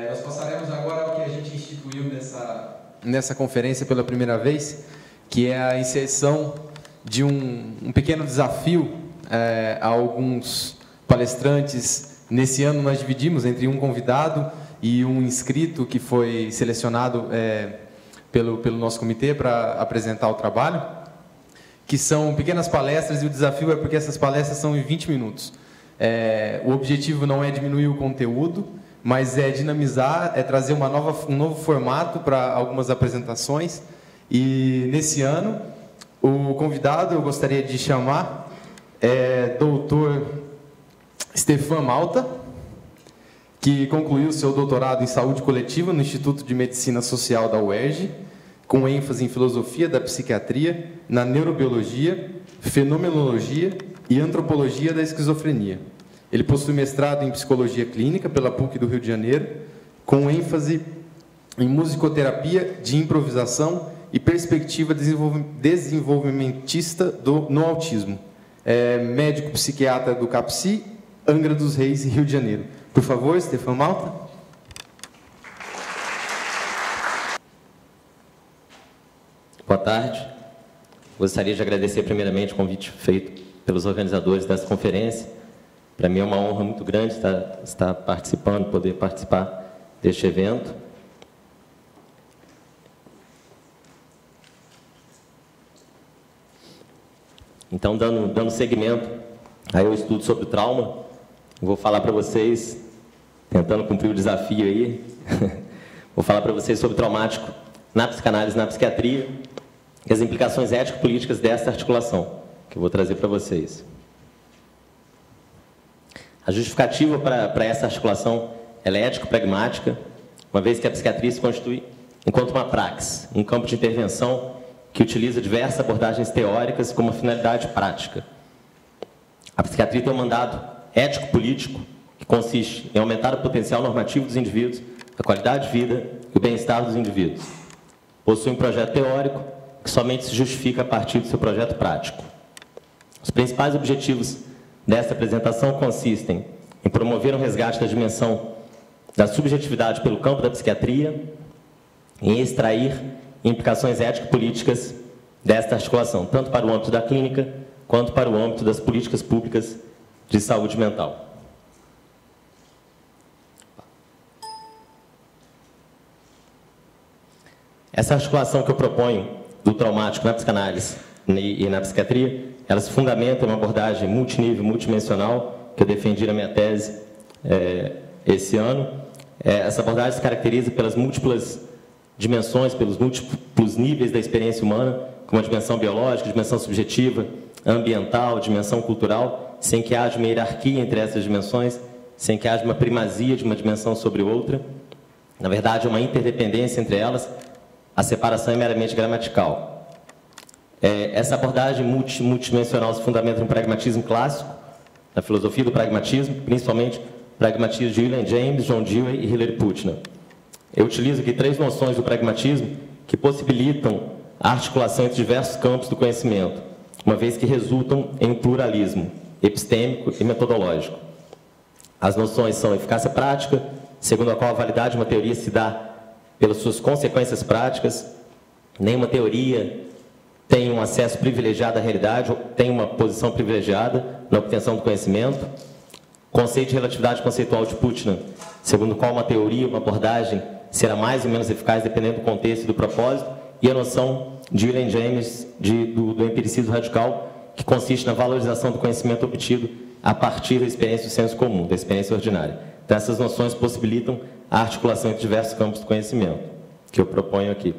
Nós passaremos agora ao que a gente instituiu nessa conferência pela primeira vez, que é a inserção de um pequeno desafio a alguns palestrantes. Nesse ano nós dividimos entre um convidado e um inscrito que foi selecionado pelo nosso comitê para apresentar o trabalho, que são pequenas palestras, e o desafio é porque essas palestras são em 20 minutos. O objetivo não é diminuir o conteúdo, mas é dinamizar, é trazer um novo formato para algumas apresentações. E nesse ano, o convidado eu gostaria de chamar Dr. Stefan Malta, que concluiu seu doutorado em saúde coletiva no Instituto de Medicina Social da UERJ, com ênfase em filosofia da psiquiatria, na neurobiologia, fenomenologia e antropologia da esquizofrenia. Ele possui mestrado em psicologia clínica pela PUC do Rio de Janeiro, com ênfase em musicoterapia de improvisação e perspectiva desenvolvimentista no autismo. É médico psiquiatra do CAPSI, Angra dos Reis e Rio de Janeiro. Por favor, Stefan Malta. Boa tarde. Gostaria de agradecer primeiramente o convite feito pelos organizadores dessa conferência. Para mim é uma honra muito grande estar participando, poder participar deste evento. Então, dando seguimento ao estudo sobre o trauma, vou falar para vocês, tentando cumprir o desafio aí, vou falar para vocês sobre o traumático na psicanálise, na psiquiatria, e as implicações ético-políticas dessa articulação, que eu vou trazer para vocês. A justificativa para essa articulação ela é ético-pragmática, uma vez que a psiquiatria se constitui enquanto uma praxis, um campo de intervenção que utiliza diversas abordagens teóricas com uma finalidade prática. A psiquiatria tem um mandado ético-político que consiste em aumentar o potencial normativo dos indivíduos, a qualidade de vida e o bem-estar dos indivíduos. Possui um projeto teórico que somente se justifica a partir do seu projeto prático. Os principais objetivos desta apresentação consistem em promover um resgate da dimensão da subjetividade pelo campo da psiquiatria, em extrair implicações ético-políticas desta articulação, tanto para o âmbito da clínica, quanto para o âmbito das políticas públicas de saúde mental. Essa articulação que eu proponho do traumático na psicanálise e na psiquiatria, ela se fundamenta em uma abordagem multinível, multidimensional, que eu defendi na minha tese esse ano. Essa abordagem se caracteriza pelas múltiplas dimensões, pelos múltiplos níveis da experiência humana, como a dimensão biológica, dimensão subjetiva, ambiental, dimensão cultural, sem que haja uma hierarquia entre essas dimensões, sem que haja uma primazia de uma dimensão sobre outra. Na verdade, é uma interdependência entre elas. A separação é meramente gramatical. Essa abordagem multidimensional se fundamenta no pragmatismo clássico, na filosofia do pragmatismo, principalmente pragmatismo de William James, John Dewey e Hilary Putnam. Eu utilizo aqui 3 noções do pragmatismo que possibilitam a articulação entre diversos campos do conhecimento, uma vez que resultam em um pluralismo epistêmico e metodológico. As noções são eficácia prática, segundo a qual a validade de uma teoria se dá pelas suas consequências práticas. Nenhuma teoria tem um acesso privilegiado à realidade, ou tem uma posição privilegiada na obtenção do conhecimento. Conceito de relatividade conceitual de Putnam, segundo o qual uma teoria, uma abordagem, será mais ou menos eficaz dependendo do contexto e do propósito. E a noção de William James do empiricismo radical, que consiste na valorização do conhecimento obtido a partir da experiência do senso comum, da experiência ordinária. Então, essas noções possibilitam a articulação entre diversos campos do conhecimento, que eu proponho aqui.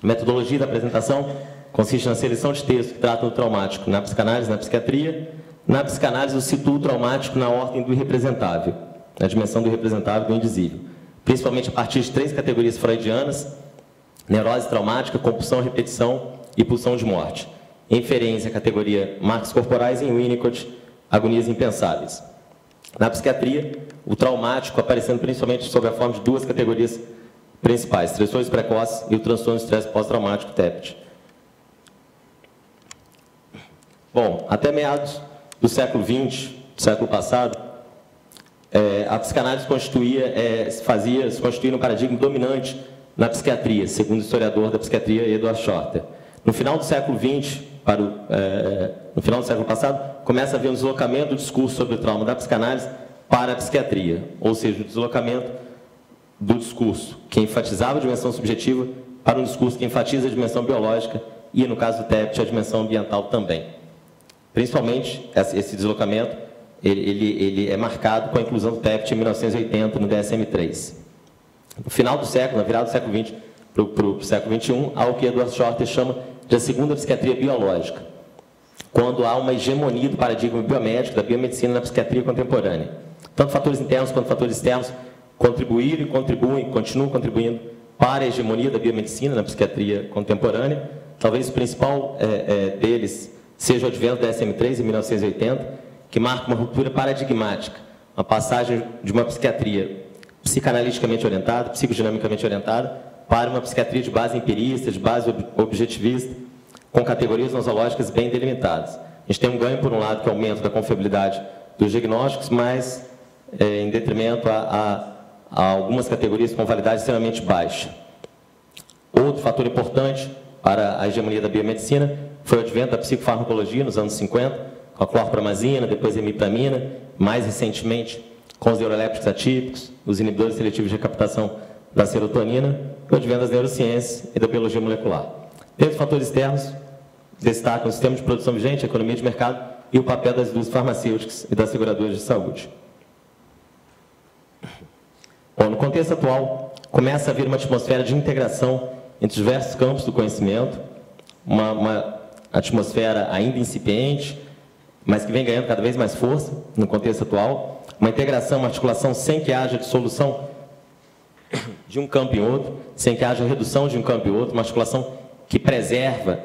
A metodologia da apresentação consiste na seleção de textos que tratam do traumático na psicanálise, na psiquiatria. Na psicanálise, eu situo o traumático na ordem do irrepresentável, na dimensão do irrepresentável e do indizível, principalmente a partir de 3 categorias freudianas: neurose traumática, compulsão, repetição e pulsão de morte. Em inferência, a categoria marcos corporais, em Winnicott, agonias impensáveis. Na psiquiatria, o traumático aparecendo principalmente sob a forma de 2 categorias principais: transtornos precoces e o transtorno de estresse pós-traumático, TEPT. Bom, até meados do século XX, do século passado, a psicanálise se constituía no paradigma dominante na psiquiatria, segundo o historiador da psiquiatria Edward Shorter. No final do século XX, no final do século passado, começa a haver um deslocamento do discurso sobre o trauma da psicanálise para a psiquiatria, ou seja, o deslocamento do discurso que enfatizava a dimensão subjetiva para um discurso que enfatiza a dimensão biológica e, no caso do TEPT, a dimensão ambiental também. Principalmente, esse deslocamento ele é marcado com a inclusão do TEPT em 1980 no DSM-3. No final do século, na virada do século XX para o século XXI, há o que Edward Shorter chama de a segunda psiquiatria biológica, quando há uma hegemonia do paradigma biomédico, da biomedicina na psiquiatria contemporânea. Tanto fatores internos quanto fatores externos contribuíram e contribuem, continuam contribuindo para a hegemonia da biomedicina na psiquiatria contemporânea. Talvez o principal deles seja o advento da DSM-3 em 1980, que marca uma ruptura paradigmática, uma passagem de uma psiquiatria psicanaliticamente orientada, psicodinamicamente orientada, para uma psiquiatria de base empirista, de base objetivista, com categorias nosológicas bem delimitadas. A gente tem um ganho, por um lado, que é o aumento da confiabilidade dos diagnósticos, mas em detrimento a algumas categorias com validade extremamente baixa. Outro fator importante para a hegemonia da biomedicina foi o advento da psicofarmacologia nos anos 50, com a clorpromazina, depois a imipramina, mais recentemente com os neurolépticos atípicos, os inibidores seletivos de recaptação da serotonina, e o advento das neurociências e da biologia molecular. Dentre os fatores externos, destacam o sistema de produção vigente, a economia de mercado e o papel das indústrias farmacêuticas e das seguradoras de saúde. Bom, no contexto atual, começa a haver uma atmosfera de integração entre diversos campos do conhecimento, uma atmosfera ainda incipiente, mas que vem ganhando cada vez mais força no contexto atual, uma integração, uma articulação sem que haja dissolução de um campo em outro, sem que haja redução de um campo em outro, uma articulação que preserva,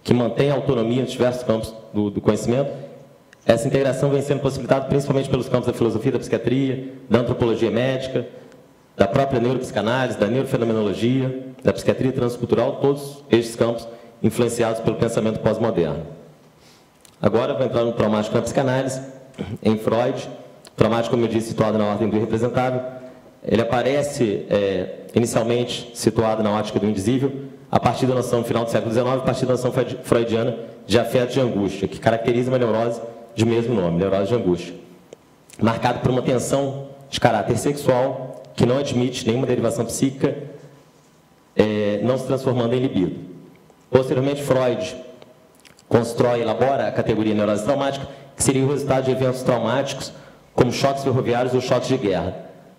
que mantém a autonomia nos diversos campos do conhecimento. Essa integração vem sendo possibilitada principalmente pelos campos da filosofia, da psiquiatria, da antropologia médica, da própria neuropsicanálise, da neurofenomenologia, da psiquiatria transcultural, todos estes campos influenciados pelo pensamento pós-moderno. Agora, vou entrar no traumático na psicanálise, em Freud. O traumático, como eu disse, situado na ordem do irrepresentável. Ele aparece inicialmente situado na ótica do indizível, a partir da noção, no final do século XIX, a partir da noção freudiana de afeto de angústia, que caracteriza uma neurose de mesmo nome, neurose de angústia, marcado por uma tensão de caráter sexual que não admite nenhuma derivação psíquica, não se transformando em libido. Posteriormente, Freud constrói e elabora a categoria neurose traumática, que seria o resultado de eventos traumáticos, como choques ferroviários ou choques de guerra,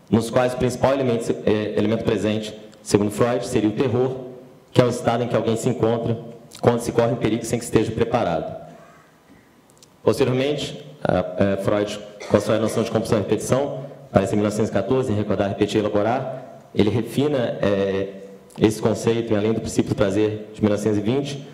nos quais o principal elemento presente, segundo Freud, seria o terror, que é o estado em que alguém se encontra quando se corre um perigo sem que esteja preparado. Posteriormente, Freud constrói a noção de compulsão e repetição, aparece em 1914, em Recordar, Repetir e Elaborar. Ele refina esse conceito em Além do Princípio do Prazer, de 1920,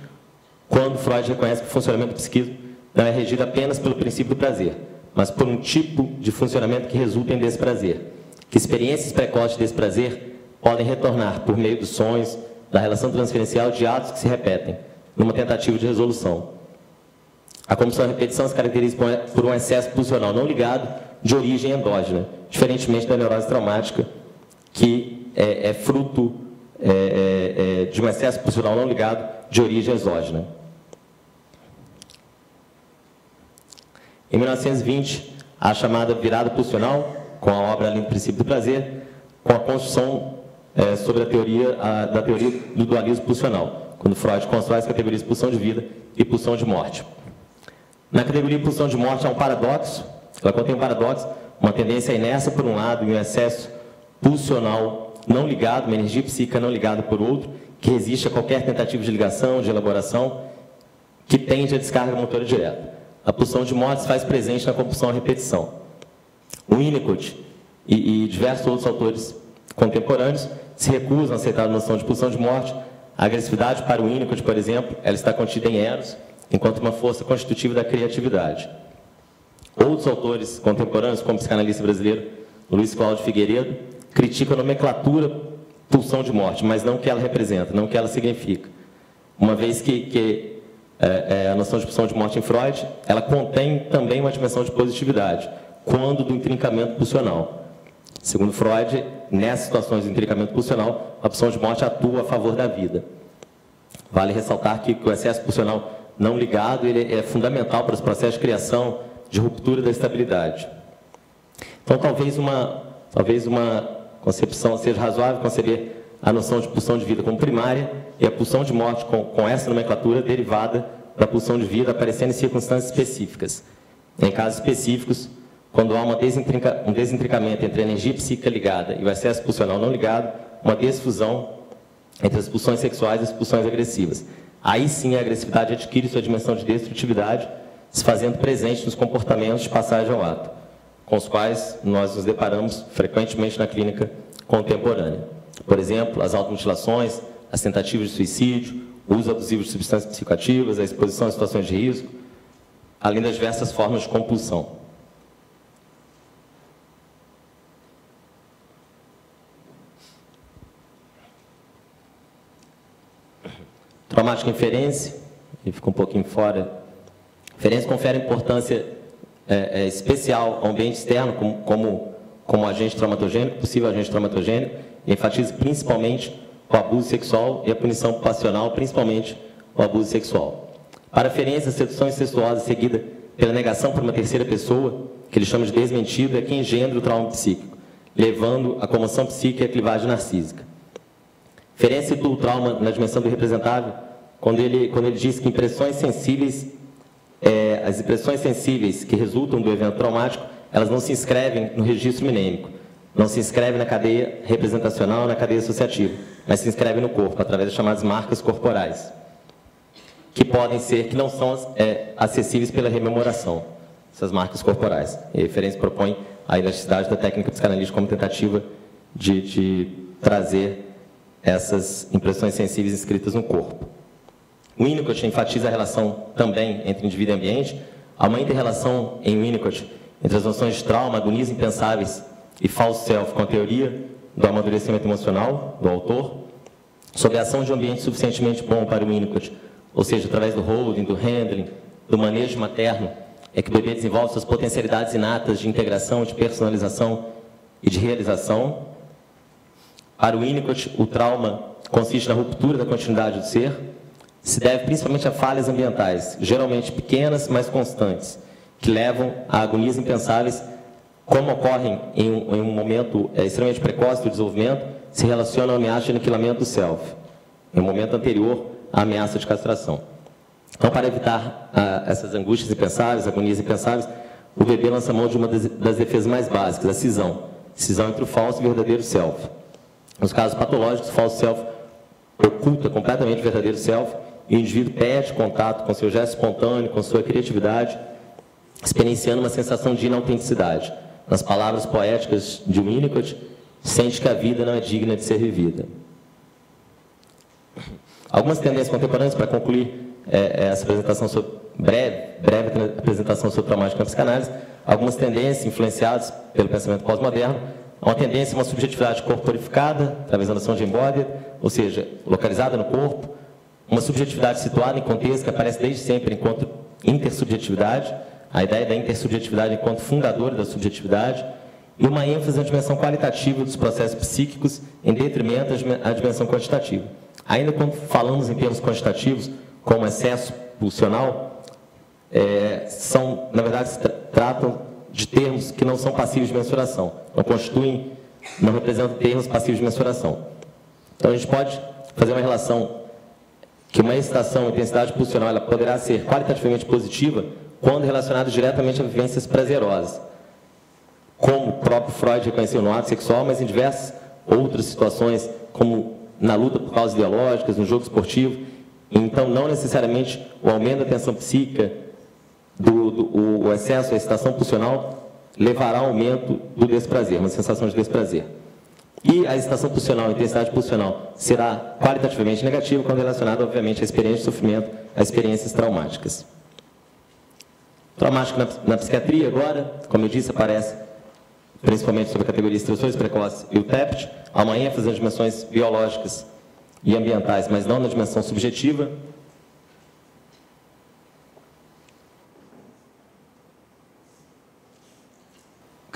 quando Freud reconhece que o funcionamento do psiquismo não é regido apenas pelo princípio do prazer, mas por um tipo de funcionamento que resulta em desprazer, que experiências precoces de desprazer podem retornar por meio dos sonhos, da relação transferencial de atos que se repetem, numa tentativa de resolução. A compulsão e repetição se caracteriza por um excesso pulsional não ligado de origem endógena, diferentemente da neurose traumática, que é fruto de um excesso pulsional não ligado de origem exógena. Em 1920, a chamada virada pulsional, com a obra Além do Princípio do Prazer, com a construção sobre a teoria do dualismo pulsional, quando Freud constrói as categorias de pulsão de vida e pulsão de morte. Na categoria de pulsão de morte há um paradoxo, ela contém um paradoxo, uma tendência à inércia por um lado e um excesso pulsional não ligado, uma energia psíquica não ligada por outro, que resiste a qualquer tentativa de ligação, de elaboração, que tende à descarga motora direta. A pulsão de morte se faz presente na compulsão à repetição. O Winnicott e diversos outros autores contemporâneos se recusam a aceitar a noção de pulsão de morte. A agressividade, para o Winnicott, por exemplo, ela está contida em Eros, enquanto uma força constitutiva da criatividade. Outros autores contemporâneos, como o psicanalista brasileiro Luiz Cláudio Figueiredo, criticam a nomenclatura pulsão de morte, mas não o que ela representa, não o que ela significa. Uma vez que a noção de pulsão de morte em Freud, ela contém também uma dimensão de positividade, quando do intrincamento pulsional. Segundo Freud, nessas situações de intrincamento pulsional, a pulsão de morte atua a favor da vida. Vale ressaltar que o excesso pulsional não ligado ele é fundamental para os processos de criação, de ruptura da estabilidade. Então, talvez uma concepção seja razoável conceber a noção de pulsão de vida como primária e a pulsão de morte com essa nomenclatura derivada da pulsão de vida aparecendo em circunstâncias específicas. Em casos específicos, quando há um desintrincamento entre a energia psíquica ligada e o excesso pulsional não ligado, uma desfusão entre as pulsões sexuais e as pulsões agressivas. Aí sim a agressividade adquire sua dimensão de destrutividade, se fazendo presente nos comportamentos de passagem ao ato, com os quais nós nos deparamos frequentemente na clínica contemporânea. Por exemplo, as automutilações, as tentativas de suicídio, o uso abusivo de substâncias psicoativas, a exposição a situações de risco, além das diversas formas de compulsão. Traumática inferência, que fica um pouquinho fora. Inferência confere importância especial ao ambiente externo como agente traumatogênico, possível agente traumatogênico, e enfatiza principalmente o abuso sexual e a punição passional, principalmente o abuso sexual. Para a inferência, a sedução incestuosa seguida pela negação por uma terceira pessoa, que ele chama de desmentido, é que engendra o trauma psíquico, levando a comoção psíquica e a clivagem narcísica. Inferência situa o trauma na dimensão do irrepresentável, quando ele diz que impressões sensíveis, as impressões sensíveis que resultam do evento traumático, elas não se inscrevem no registro mnêmico, não se inscrevem na cadeia representacional, na cadeia associativa, mas se inscrevem no corpo, através das chamadas marcas corporais, que não são acessíveis pela rememoração, essas marcas corporais. E a referência propõe a elasticidade da técnica psicanalítica como tentativa de trazer essas impressões sensíveis inscritas no corpo. O Winnicott enfatiza a relação também entre indivíduo e ambiente. Há uma inter-relação em Winnicott entre as noções de trauma, agonias impensáveis e false self com a teoria do amadurecimento emocional do autor, sobre a ação de um ambiente suficientemente bom para o Winnicott, ou seja, através do holding, do handling, do manejo materno, é que o bebê desenvolve suas potencialidades inatas de integração, de personalização e de realização. Para o Winnicott, o trauma consiste na ruptura da continuidade do ser, se deve principalmente a falhas ambientais, geralmente pequenas, mas constantes, que levam a agonias impensáveis, como ocorrem em um momento extremamente precoce do desenvolvimento, se relacionam à ameaça de aniquilamento do self, em um momento anterior à ameaça de castração. Então, para evitar essas angústias impensáveis, agonias impensáveis, o bebê lança mão de uma das defesas mais básicas, a cisão entre o falso e o verdadeiro self. Nos casos patológicos, o falso self oculta completamente o verdadeiro self e o indivíduo perde contato com seu gesto espontâneo, com sua criatividade, experienciando uma sensação de inautenticidade. Nas palavras poéticas de Winnicott, sente que a vida não é digna de ser vivida. Algumas tendências contemporâneas, para concluir essa apresentação breve apresentação sobre traumática na psicanálise, algumas tendências influenciadas pelo pensamento pós-moderno. Há uma tendência a uma subjetividade corporificada, através da noção de embodied, ou seja, localizada no corpo, uma subjetividade situada em contexto que aparece desde sempre enquanto intersubjetividade, a ideia da intersubjetividade enquanto fundadora da subjetividade, e uma ênfase na dimensão qualitativa dos processos psíquicos em detrimento da dimensão quantitativa. Ainda quando falamos em termos quantitativos, como excesso pulsional, na verdade, se tratam de termos que não são passíveis de mensuração, não representam termos passíveis de mensuração. Então, a gente pode fazer uma relação que uma excitação ou intensidade pulsional ela poderá ser qualitativamente positiva quando relacionada diretamente a vivências prazerosas, como o próprio Freud reconheceu no ato sexual, mas em diversas outras situações, como na luta por causas ideológicas, no jogo esportivo. Então, não necessariamente o aumento da tensão psíquica, o excesso, a excitação pulsional, levará ao aumento do desprazer, uma sensação de desprazer. E a excitação pulsional, a intensidade pulsional, será qualitativamente negativa quando relacionada, obviamente, à experiência de sofrimento, a experiências traumáticas. Traumático na psiquiatria, agora, como eu disse, aparece principalmente sobre a categoria de estressores precoces e o TEPT. Há uma ênfase nas dimensões biológicas e ambientais, mas não na dimensão subjetiva.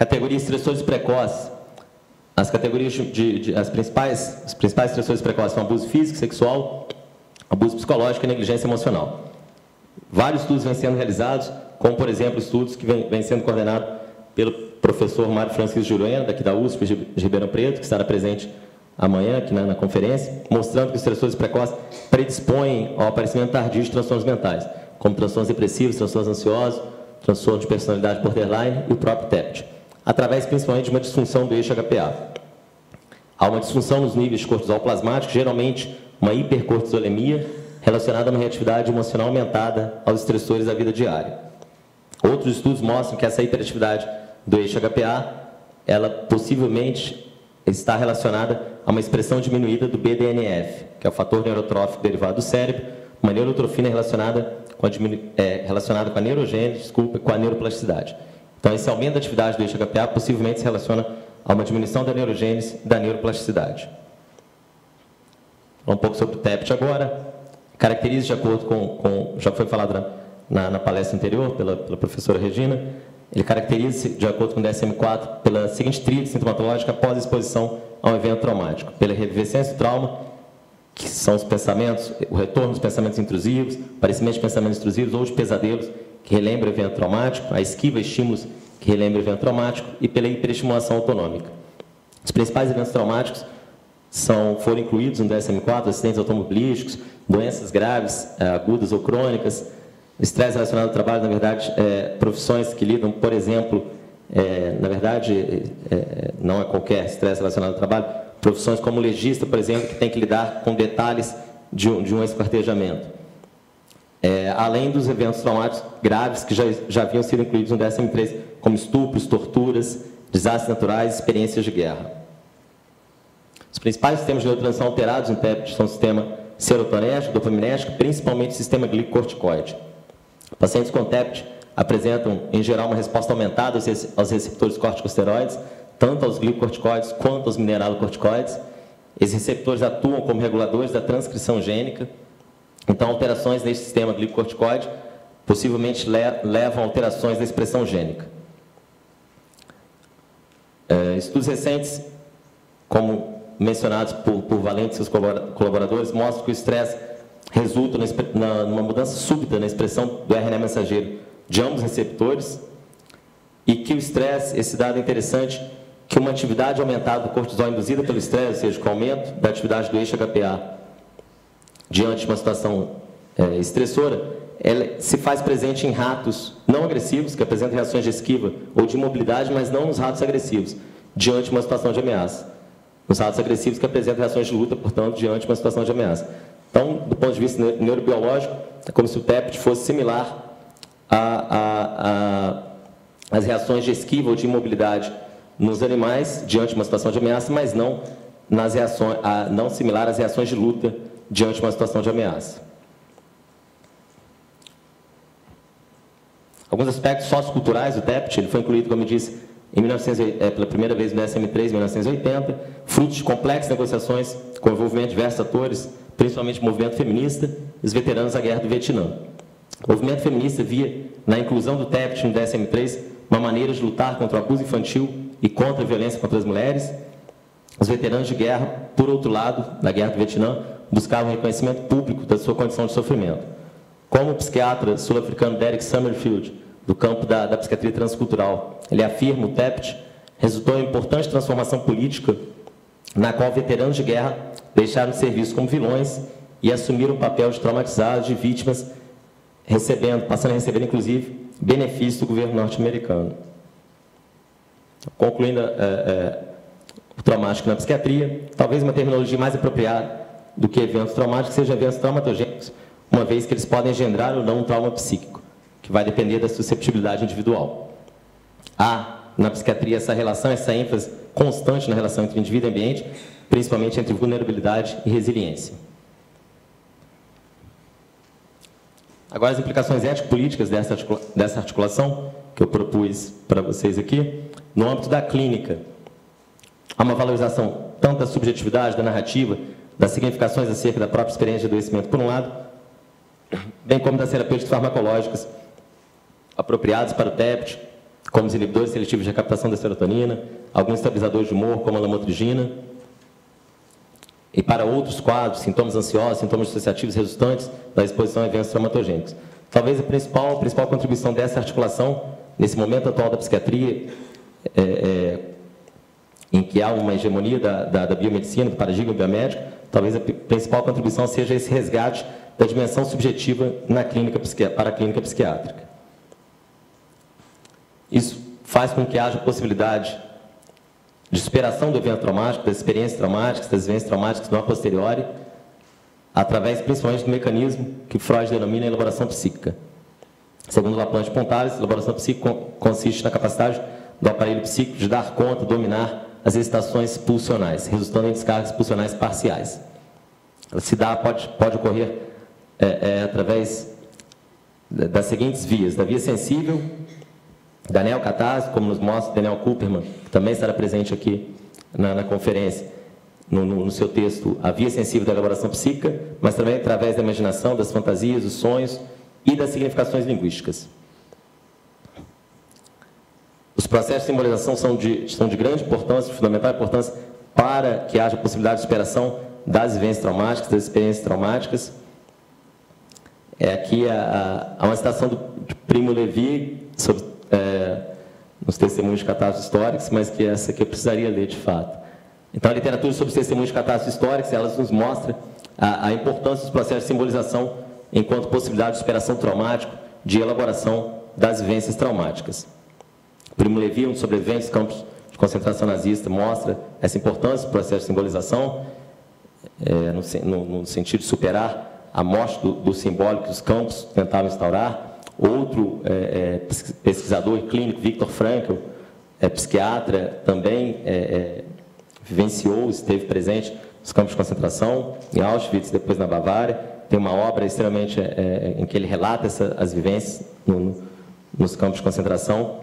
Categoria estressores precoces. As categorias as principais estressores precoces são abuso físico, sexual, abuso psicológico e negligência emocional. Vários estudos vêm sendo realizados, como, por exemplo, estudos que vêm sendo coordenados pelo professor Mário Francisco Juruena, daqui da USP de Ribeirão Preto, que estará presente amanhã aqui na conferência, mostrando que os estressores precoces predispõem ao aparecimento tardio de transtornos mentais, como transtornos depressivos, transtornos ansiosos, transtorno de personalidade borderline e o próprio TEPT, através principalmente de uma disfunção do eixo HPA. Há uma disfunção nos níveis de cortisol plasmático, geralmente uma hipercortisolemia, relacionada a uma reatividade emocional aumentada aos estressores da vida diária. Outros estudos mostram que essa hiperatividade do eixo HPA, ela possivelmente está relacionada a uma expressão diminuída do BDNF, que é o fator neurotrófico derivado do cérebro, uma neurotrofina relacionada com a neurogênese, com a neuroplasticidade. Então, esse aumento da atividade do eixo HPA possivelmente se relaciona a uma diminuição da neurogênese e da neuroplasticidade. Um pouco sobre o TEPT agora. Caracteriza de acordo com já foi falado na palestra anterior pela professora Regina, ele caracteriza-se, de acordo com o DSM-4, pela seguinte tríade sintomatológica após a exposição a um evento traumático. Pela revivescência do trauma, que são os pensamentos, o retorno dos pensamentos intrusivos, aparecimento de pensamentos intrusivos ou de pesadelos que relembram o evento traumático, a esquiva de estímulos que relembram o evento traumático e pela hiperestimulação autonômica. Os principais eventos traumáticos foram incluídos no DSM-4, acidentes automobilísticos, doenças graves, agudas ou crônicas, estresse relacionado ao trabalho, na verdade, profissões que lidam, por exemplo, na verdade, não é qualquer estresse relacionado ao trabalho, profissões como legista, por exemplo, que tem que lidar com detalhes de um esquartejamento. Além dos eventos traumáticos graves que já haviam sido incluídos no DSM-3, como estupros, torturas, desastres naturais e experiências de guerra. Os principais sistemas de neurotransmissão alterados no TEPT são o sistema serotonético, dopaminérgico, principalmente o sistema glicocorticoide. Pacientes com TEPT apresentam, em geral, uma resposta aumentada aos receptores corticosteroides, tanto aos glicocorticoides quanto aos mineralocorticoides. Esses receptores atuam como reguladores da transcrição gênica. Então, alterações nesse sistema glicocorticoide possivelmente levam a alterações da expressão gênica. Estudos recentes, como mencionados por Valente e seus colaboradores, mostram que o estresse resulta numa mudança súbita na expressão do RNA mensageiro de ambos os receptores e que o estresse, esse dado é interessante, que uma atividade aumentada do cortisol induzida pelo estresse, ou seja, com o aumento da atividade do eixo HPA diante de uma situação estressora, ela se faz presente em ratos não agressivos, que apresentam reações de esquiva ou de imobilidade, mas não nos ratos agressivos, diante de uma situação de ameaça. Nos ratos agressivos que apresentam reações de luta, portanto, diante de uma situação de ameaça. Então, do ponto de vista neurobiológico, é como se o TEPT fosse similar às reações de esquiva ou de imobilidade nos animais, diante de uma situação de ameaça, mas não similar às reações de luta diante de uma situação de ameaça. Alguns aspectos socioculturais do TEPT, ele foi incluído, como eu disse, pela primeira vez no DSM-3, em 1980, fruto de complexas negociações com o envolvimento de diversos atores, principalmente o movimento feminista e os veteranos da Guerra do Vietnã. O movimento feminista via na inclusão do TEPT no DSM-3 uma maneira de lutar contra o abuso infantil e contra a violência contra as mulheres. Os veteranos de guerra, por outro lado, da Guerra do Vietnã, buscavam reconhecimento público da sua condição de sofrimento. Como o psiquiatra sul-africano Derek Summerfield, do campo da psiquiatria transcultural, ele afirma, o TEPT resultou em importante transformação política na qual veteranos de guerra deixaram de ser vistos como vilões e assumiram o papel de traumatizados, de vítimas, passando a receber, inclusive, benefícios do governo norte-americano. Concluindo o traumático na psiquiatria, talvez uma terminologia mais apropriada do que eventos traumáticos seja eventos traumatogênicos, uma vez que eles podem engendrar ou não um trauma psíquico, que vai depender da susceptibilidade individual. Há, na psiquiatria, essa relação, essa ênfase constante na relação entre indivíduo e ambiente, principalmente entre vulnerabilidade e resiliência. Agora, as implicações ético-políticas dessa articulação, que eu propus para vocês aqui, no âmbito da clínica. Há uma valorização tanto da subjetividade, da narrativa, das significações acerca da própria experiência de adoecimento, por um lado, bem como das terapêuticas farmacológicas apropriadas para o TEPT, como os inibidores seletivos de recaptação da serotonina, alguns estabilizadores de humor, como a lamotrigina, e para outros quadros, sintomas ansiosos, sintomas dissociativos resultantes da exposição a eventos traumatogênicos. Talvez a principal contribuição dessa articulação, nesse momento atual da psiquiatria, em que há uma hegemonia da biomedicina, do paradigma biomédico, talvez a principal contribuição seja esse resgate da dimensão subjetiva para a clínica psiquiátrica. Isso faz com que haja possibilidade de superação do evento traumático, das experiências traumáticas, das vivências traumáticas no a posteriori, através principalmente do mecanismo que Freud denomina elaboração psíquica. Segundo Laplanche e Pontalis, a elaboração psíquica consiste na capacidade do aparelho psíquico de dar conta, dominar as excitações pulsionais, resultando em descargas pulsionais parciais. Ela pode ocorrer através das seguintes vias: da via sensível, da neocatase, como nos mostra Daniel Kupperman, que também estará presente aqui na conferência, no seu texto, a via sensível da elaboração psíquica, mas também através da imaginação, das fantasias, dos sonhos e das significações linguísticas. Os processos de simbolização são de grande importância, de fundamental importância, para que haja possibilidade de superação das vivências traumáticas, das experiências traumáticas. Aqui há uma citação do Primo Levi sobre nos testemunhos de catástrofes históricas, mas que essa aqui eu precisaria ler de fato. Então, a literatura sobre os testemunhos de catástrofes históricas, elas nos mostra a importância dos processos de simbolização enquanto possibilidade de superação traumática, de elaboração das vivências traumáticas. Primo Levi, um sobrevivente dos campos de concentração nazista, mostra essa importância do processo de simbolização, no sentido de superar a morte do simbólico que os campos tentavam instaurar. Outro pesquisador clínico, Viktor Frankl, psiquiatra, também vivenciou, esteve presente nos campos de concentração, em Auschwitz, depois na Bavária. Tem uma obra extremamente em que ele relata as vivências nos campos de concentração,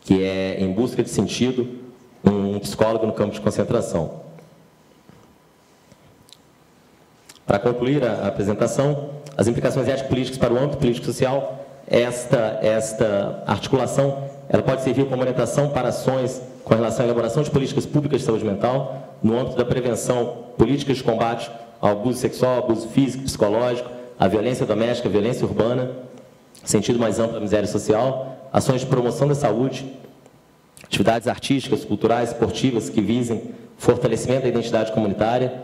que é Em Busca de Sentido, um psicólogo no campo de concentração. Para concluir a apresentação, as implicações ético-políticas para o âmbito político-social, esta articulação ela pode servir como orientação para ações com relação à elaboração de políticas públicas de saúde mental, no âmbito da prevenção, políticas de combate ao abuso sexual, abuso físico, psicológico, à violência doméstica, à violência urbana, sentido mais amplo da miséria social, ações de promoção da saúde, atividades artísticas, culturais, esportivas que visem fortalecimento da identidade comunitária,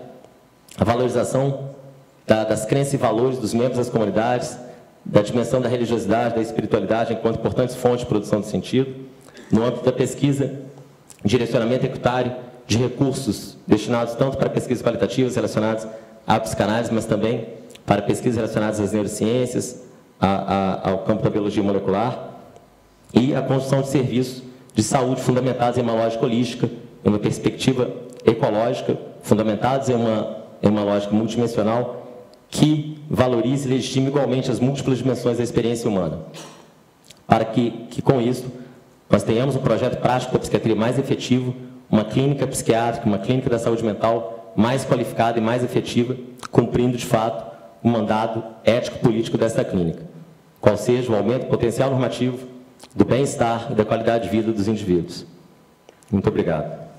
a valorização das crenças e valores dos membros das comunidades, da dimensão da religiosidade, da espiritualidade enquanto importantes fontes de produção de sentido, no âmbito da pesquisa, direcionamento equitário de recursos destinados tanto para pesquisas qualitativas relacionadas à psicanálise, mas também para pesquisas relacionadas às neurociências, ao campo da biologia molecular, e a construção de serviços de saúde fundamentados em uma lógica holística, em uma perspectiva ecológica, fundamentados em uma lógica multidimensional que valorize e legitime igualmente as múltiplas dimensões da experiência humana, para que com isso nós tenhamos um projeto prático da psiquiatria mais efetivo, uma clínica psiquiátrica, uma clínica da saúde mental mais qualificada e mais efetiva, cumprindo de fato o mandado ético-político desta clínica, qual seja o aumento do potencial normativo, do bem-estar e da qualidade de vida dos indivíduos. Muito obrigado.